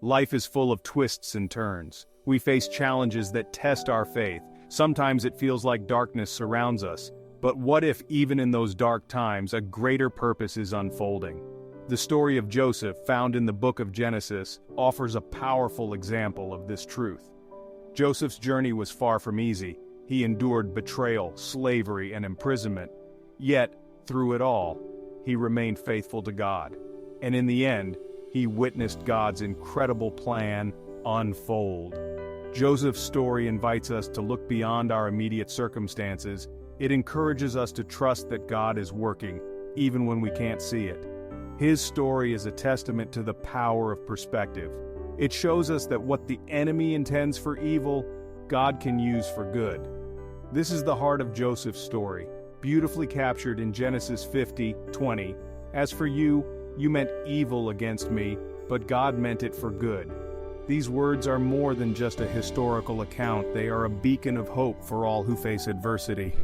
Life is full of twists and turns. We face challenges that test our faith. Sometimes it feels like darkness surrounds us. But what if, even in those dark times, a greater purpose is unfolding? The story of Joseph, found in the book of Genesis, offers a powerful example of this truth. Joseph's journey was far from easy. He endured betrayal, slavery, and imprisonment. Yet, through it all, he remained faithful to God. And in the end, he witnessed God's incredible plan unfold. Joseph's story invites us to look beyond our immediate circumstances. It encourages us to trust that God is working, even when we can't see it. His story is a testament to the power of perspective. It shows us that what the enemy intends for evil, God can use for good. This is the heart of Joseph's story, beautifully captured in Genesis 50:20. As for you, you meant evil against me, but God meant it for good. These words are more than just a historical account. They are a beacon of hope for all who face adversity.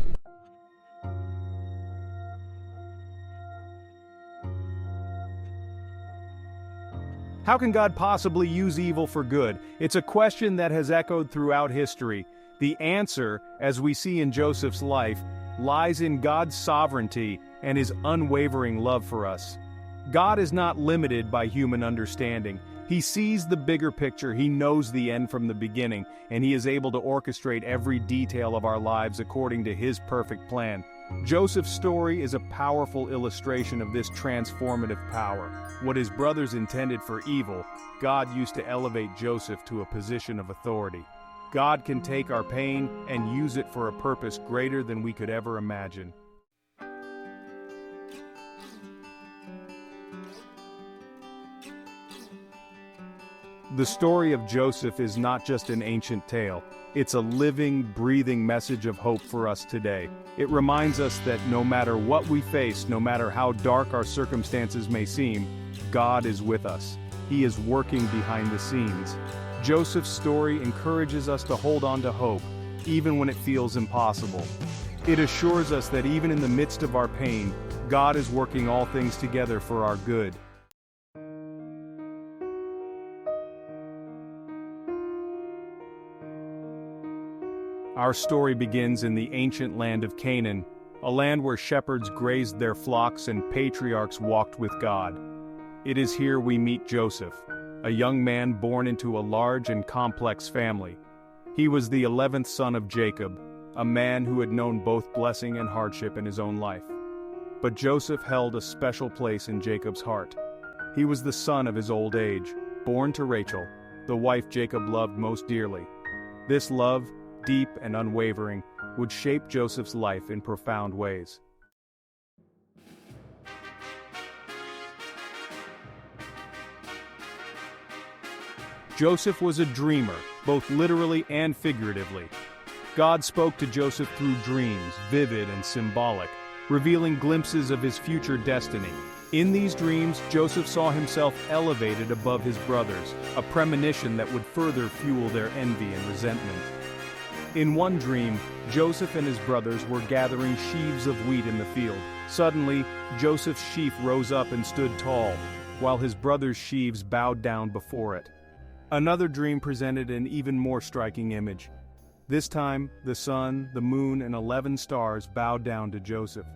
How can God possibly use evil for good? It's a question that has echoed throughout history. The answer, as we see in Joseph's life, lies in God's sovereignty and his unwavering love for us. God is not limited by human understanding. He sees the bigger picture, he knows the end from the beginning, and he is able to orchestrate every detail of our lives according to his perfect plan. Joseph's story is a powerful illustration of this transformative power. What his brothers intended for evil, God used to elevate Joseph to a position of authority. God can take our pain and use it for a purpose greater than we could ever imagine. The story of Joseph is not just an ancient tale. It's a living, breathing message of hope for us today. It reminds us that no matter what we face, no matter how dark our circumstances may seem, God is with us. He is working behind the scenes. Joseph's story encourages us to hold on to hope, even when it feels impossible. It assures us that even in the midst of our pain, God is working all things together for our good. Our story begins in the ancient land of Canaan, a land where shepherds grazed their flocks and patriarchs walked with God. It is here we meet Joseph, a young man born into a large and complex family. He was the 11th son of Jacob, a man who had known both blessing and hardship in his own life. But Joseph held a special place in Jacob's heart. He was the son of his old age, born to Rachel, the wife Jacob loved most dearly. This love, deep and unwavering, would shape Joseph's life in profound ways. Joseph was a dreamer, both literally and figuratively. God spoke to Joseph through dreams, vivid and symbolic, revealing glimpses of his future destiny. In these dreams, Joseph saw himself elevated above his brothers, a premonition that would further fuel their envy and resentment. In one dream, Joseph and his brothers were gathering sheaves of wheat in the field. Suddenly, Joseph's sheaf rose up and stood tall, while his brothers' sheaves bowed down before it. Another dream presented an even more striking image. This time, the sun, the moon, and 11 stars bowed down to Joseph.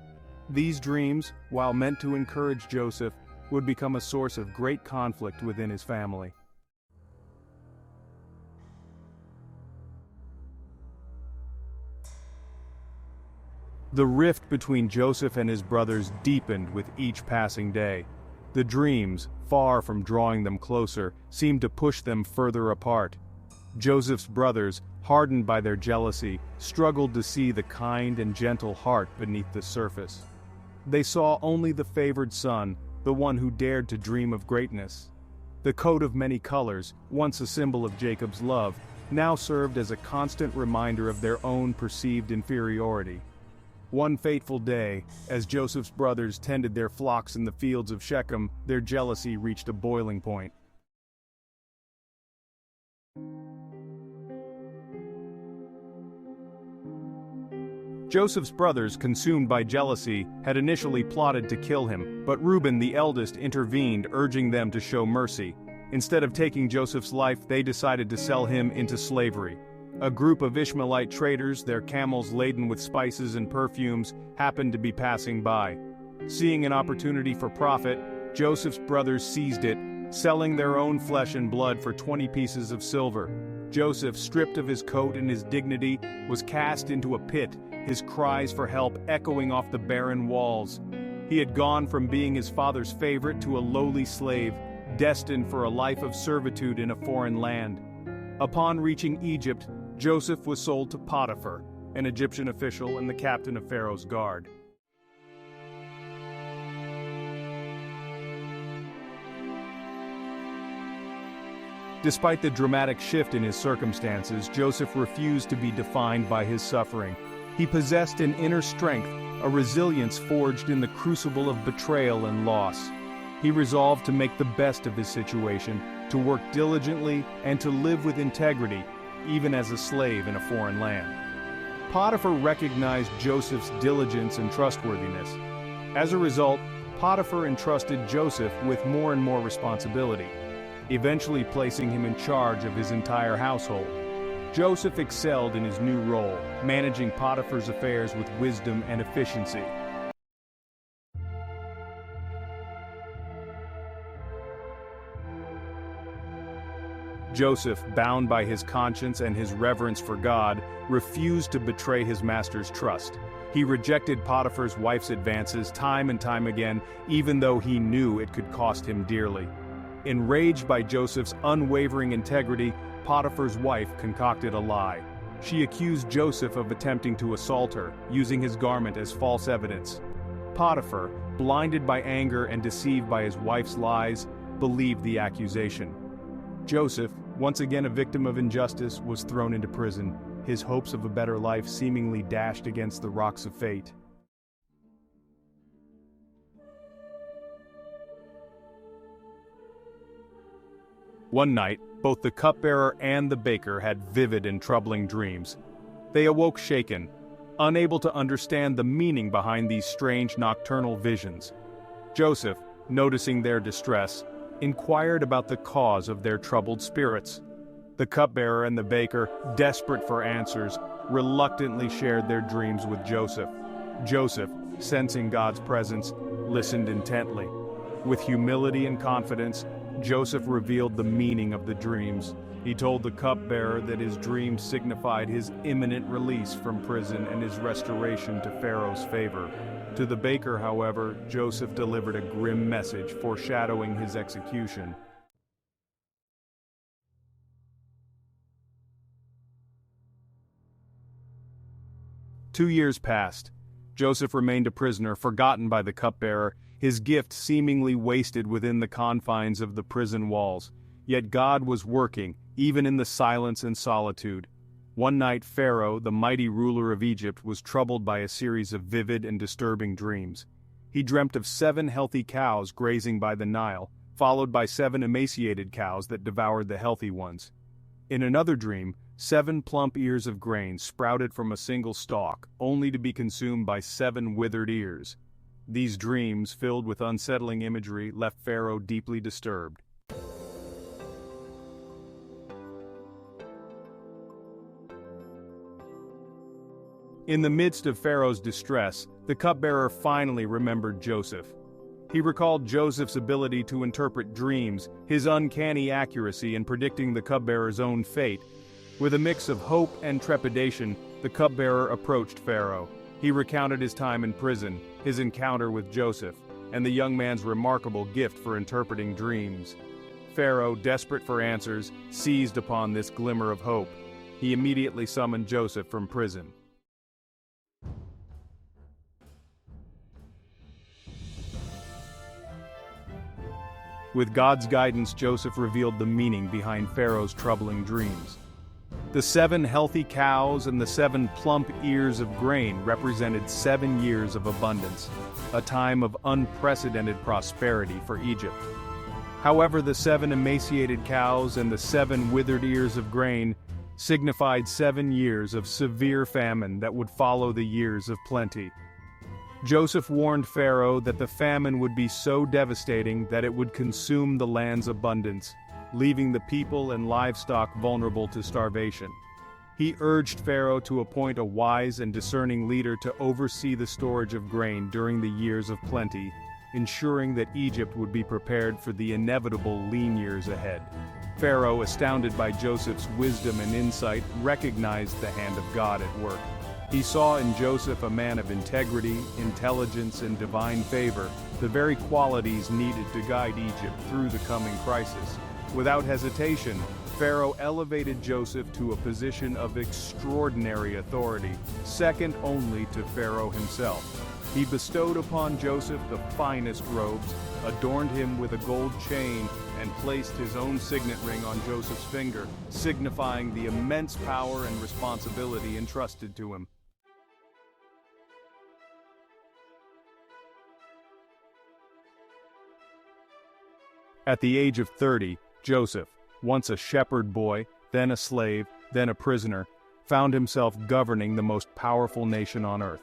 These dreams, while meant to encourage Joseph, would become a source of great conflict within his family. The rift between Joseph and his brothers deepened with each passing day. The dreams, far from drawing them closer, seemed to push them further apart. Joseph's brothers, hardened by their jealousy, struggled to see the kind and gentle heart beneath the surface. They saw only the favored son, the one who dared to dream of greatness. The coat of many colors, once a symbol of Jacob's love, now served as a constant reminder of their own perceived inferiority. One fateful day, as Joseph's brothers tended their flocks in the fields of Shechem, their jealousy reached a boiling point. Joseph's brothers, consumed by jealousy, had initially plotted to kill him, but Reuben the eldest intervened, urging them to show mercy. Instead of taking Joseph's life, they decided to sell him into slavery. A group of Ishmaelite traders, their camels laden with spices and perfumes, happened to be passing by. Seeing an opportunity for profit, Joseph's brothers seized it, selling their own flesh and blood for 20 pieces of silver. Joseph, stripped of his coat and his dignity, was cast into a pit, his cries for help echoing off the barren walls. He had gone from being his father's favorite to a lowly slave, destined for a life of servitude in a foreign land. Upon reaching Egypt, Joseph was sold to Potiphar, an Egyptian official and the captain of Pharaoh's guard. Despite the dramatic shift in his circumstances, Joseph refused to be defined by his suffering. He possessed an inner strength, a resilience forged in the crucible of betrayal and loss. He resolved to make the best of his situation, to work diligently, and to live with integrity, even as a slave in a foreign land. Potiphar recognized Joseph's diligence and trustworthiness. As a result, Potiphar entrusted Joseph with more and more responsibility, eventually placing him in charge of his entire household. Joseph excelled in his new role, managing Potiphar's affairs with wisdom and efficiency. Joseph, bound by his conscience and his reverence for God, refused to betray his master's trust. He rejected Potiphar's wife's advances time and time again, even though he knew it could cost him dearly. Enraged by Joseph's unwavering integrity, Potiphar's wife concocted a lie. She accused Joseph of attempting to assault her, using his garment as false evidence. Potiphar, blinded by anger and deceived by his wife's lies, believed the accusation. Joseph, once again a victim of injustice, was thrown into prison, his hopes of a better life seemingly dashed against the rocks of fate. One night, both the cupbearer and the baker had vivid and troubling dreams. They awoke shaken, unable to understand the meaning behind these strange nocturnal visions. Joseph, noticing their distress, inquired about the cause of their troubled spirits. The cupbearer and the baker, desperate for answers, reluctantly shared their dreams with Joseph. Joseph, sensing God's presence, listened intently. With humility and confidence, Joseph revealed the meaning of the dreams. He told the cupbearer that his dreams signified his imminent release from prison and his restoration to Pharaoh's favor. To the baker, however, Joseph delivered a grim message foreshadowing his execution. Two years passed. Joseph remained a prisoner, forgotten by the cupbearer, his gift seemingly wasted within the confines of the prison walls. Yet God was working, even in the silence and solitude. One night Pharaoh, the mighty ruler of Egypt, was troubled by a series of vivid and disturbing dreams. He dreamt of 7 healthy cows grazing by the Nile, followed by 7 emaciated cows that devoured the healthy ones. In another dream, 7 plump ears of grain sprouted from a single stalk, only to be consumed by 7 withered ears. These dreams, filled with unsettling imagery, left Pharaoh deeply disturbed. In the midst of Pharaoh's distress, the cupbearer finally remembered Joseph. He recalled Joseph's ability to interpret dreams, his uncanny accuracy in predicting the cupbearer's own fate. With a mix of hope and trepidation, the cupbearer approached Pharaoh. He recounted his time in prison, his encounter with Joseph, and the young man's remarkable gift for interpreting dreams. Pharaoh, desperate for answers, seized upon this glimmer of hope. He immediately summoned Joseph from prison. With God's guidance, Joseph revealed the meaning behind Pharaoh's troubling dreams. The 7 healthy cows and the 7 plump ears of grain represented 7 years of abundance, a time of unprecedented prosperity for Egypt. However, the 7 emaciated cows and the 7 withered ears of grain signified 7 years of severe famine that would follow the years of plenty. Joseph warned Pharaoh that the famine would be so devastating that it would consume the land's abundance. leaving the people and livestock vulnerable to starvation. He urged Pharaoh to appoint a wise and discerning leader to oversee the storage of grain during the years of plenty, ensuring that Egypt would be prepared for the inevitable lean years ahead. Pharaoh, astounded by Joseph's wisdom and insight, recognized the hand of God at work. He saw in Joseph a man of integrity, intelligence, and divine favor, the very qualities needed to guide Egypt through the coming crisis. Without hesitation, Pharaoh elevated Joseph to a position of extraordinary authority, second only to Pharaoh himself. He bestowed upon Joseph the finest robes, adorned him with a gold chain, and placed his own signet ring on Joseph's finger, signifying the immense power and responsibility entrusted to him. At the age of 30, Joseph, once a shepherd boy, then a slave, then a prisoner, found himself governing the most powerful nation on earth.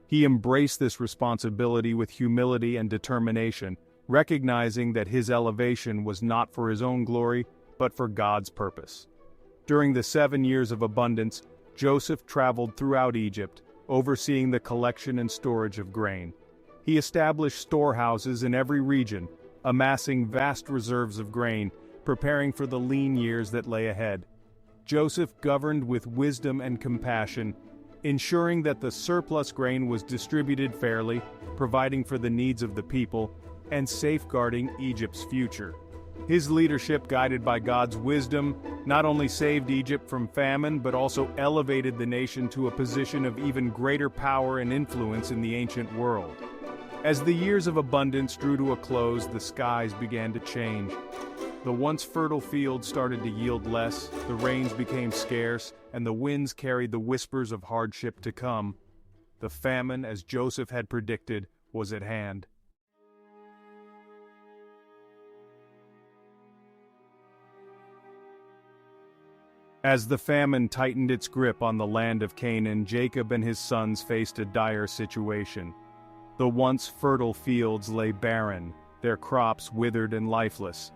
He embraced this responsibility with humility and determination, recognizing that his elevation was not for his own glory, but for God's purpose. During the 7 years of abundance, Joseph traveled throughout Egypt, overseeing the collection and storage of grain. He established storehouses in every region, amassing vast reserves of grain, preparing for the lean years that lay ahead. Joseph governed with wisdom and compassion, ensuring that the surplus grain was distributed fairly, providing for the needs of the people, and safeguarding Egypt's future. His leadership, guided by God's wisdom, not only saved Egypt from famine but also elevated the nation to a position of even greater power and influence in the ancient world. As the years of abundance drew to a close, the skies began to change. The once fertile fields started to yield less, the rains became scarce, and the winds carried the whispers of hardship to come. The famine, as Joseph had predicted, was at hand. As the famine tightened its grip on the land of Canaan, Jacob and his sons faced a dire situation. The once fertile fields lay barren, their crops withered and lifeless.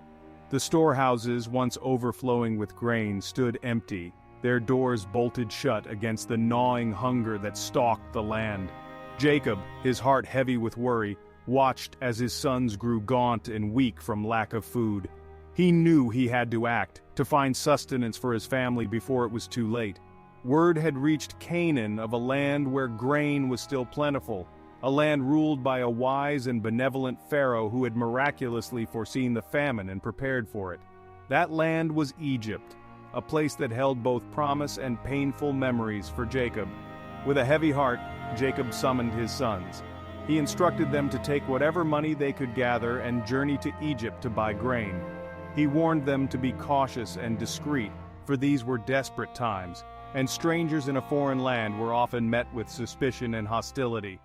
The storehouses, once overflowing with grain, stood empty, their doors bolted shut against the gnawing hunger that stalked the land. Jacob, his heart heavy with worry, watched as his sons grew gaunt and weak from lack of food. He knew he had to act, to find sustenance for his family before it was too late. Word had reached Canaan of a land where grain was still plentiful, a land ruled by a wise and benevolent Pharaoh who had miraculously foreseen the famine and prepared for it. That land was Egypt, a place that held both promise and painful memories for Jacob. With a heavy heart, Jacob summoned his sons. He instructed them to take whatever money they could gather and journey to Egypt to buy grain. He warned them to be cautious and discreet, for these were desperate times, and strangers in a foreign land were often met with suspicion and hostility.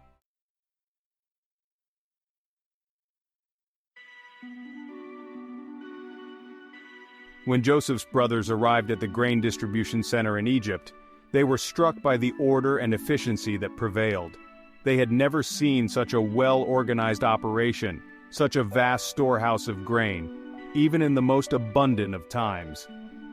When Joseph's brothers arrived at the grain distribution center in Egypt, they were struck by the order and efficiency that prevailed. They had never seen such a well-organized operation, such a vast storehouse of grain, even in the most abundant of times.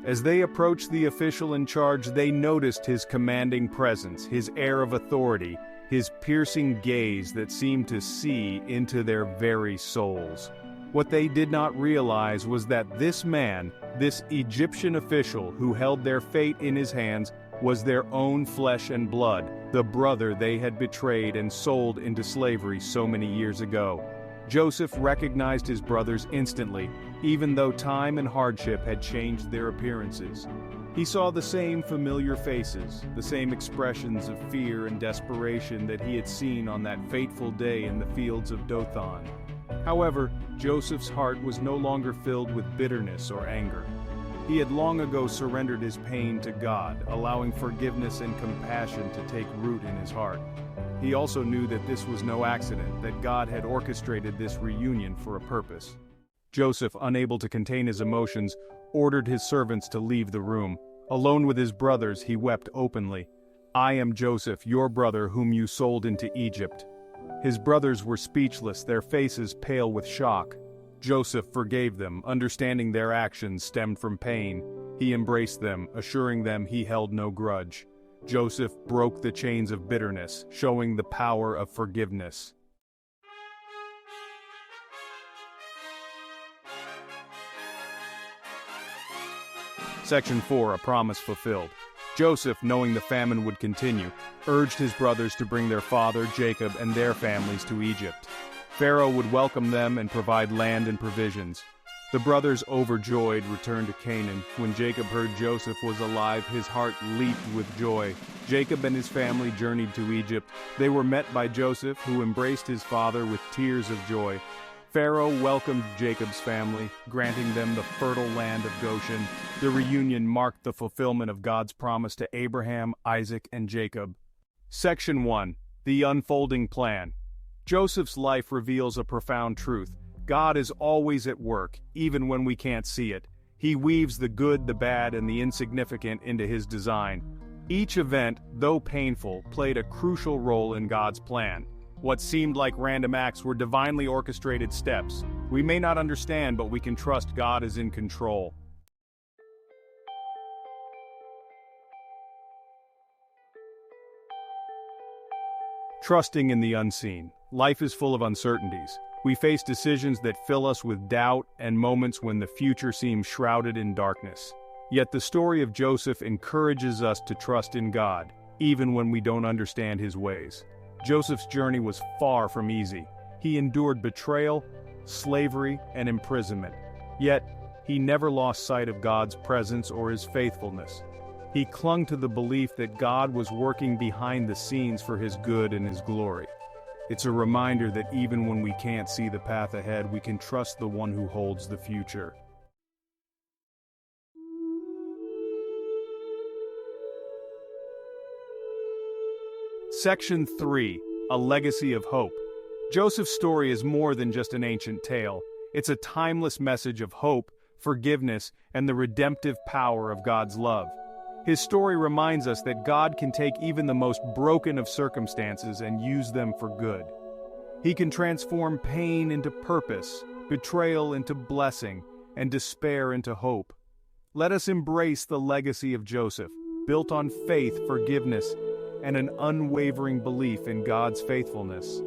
As they approached the official in charge, they noticed his commanding presence, his air of authority, his piercing gaze that seemed to see into their very souls. What they did not realize was that this man, this Egyptian official who held their fate in his hands, was their own flesh and blood, the brother they had betrayed and sold into slavery so many years ago. Joseph recognized his brothers instantly, even though time and hardship had changed their appearances. He saw the same familiar faces, the same expressions of fear and desperation that he had seen on that fateful day in the fields of Dothan. However, Joseph's heart was no longer filled with bitterness or anger. He had long ago surrendered his pain to God, allowing forgiveness and compassion to take root in his heart. He also knew that this was no accident, that God had orchestrated this reunion for a purpose. Joseph, unable to contain his emotions, ordered his servants to leave the room. Alone with his brothers, he wept openly. "I am Joseph, your brother whom you sold into Egypt." His brothers were speechless, their faces pale with shock. Joseph forgave them, understanding their actions stemmed from pain. He embraced them, assuring them he held no grudge. Joseph broke the chains of bitterness, showing the power of forgiveness. Section 4, a promise fulfilled. Joseph, knowing the famine would continue, urged his brothers to bring their father, Jacob, and their families to Egypt. Pharaoh would welcome them and provide land and provisions. The brothers, overjoyed, returned to Canaan. When Jacob heard Joseph was alive, his heart leaped with joy. Jacob and his family journeyed to Egypt. They were met by Joseph, who embraced his father with tears of joy. Pharaoh welcomed Jacob's family, granting them the fertile land of Goshen. The reunion marked the fulfillment of God's promise to Abraham, Isaac, and Jacob. Section 1. The Unfolding Plan. Joseph's life reveals a profound truth. God is always at work, even when we can't see it. He weaves the good, the bad, and the insignificant into his design. Each event, though painful, played a crucial role in God's plan. What seemed like random acts were divinely orchestrated steps. We may not understand, but we can trust God is in control. Trusting in the unseen. Life is full of uncertainties. We face decisions that fill us with doubt and moments when the future seems shrouded in darkness. Yet the story of Joseph encourages us to trust in God, even when we don't understand his ways. Joseph's journey was far from easy. He endured betrayal, slavery, and imprisonment. Yet, he never lost sight of God's presence or his faithfulness. He clung to the belief that God was working behind the scenes for his good and his glory. It's a reminder that even when we can't see the path ahead, we can trust the one who holds the future. Section 3. A Legacy of Hope. Joseph's story is more than just an ancient tale. It's a timeless message of hope, forgiveness, and the redemptive power of God's love. His story reminds us that God can take even the most broken of circumstances and use them for good. He can transform pain into purpose, betrayal into blessing, and despair into hope. Let us embrace the legacy of Joseph, built on faith, forgiveness, and an unwavering belief in God's faithfulness.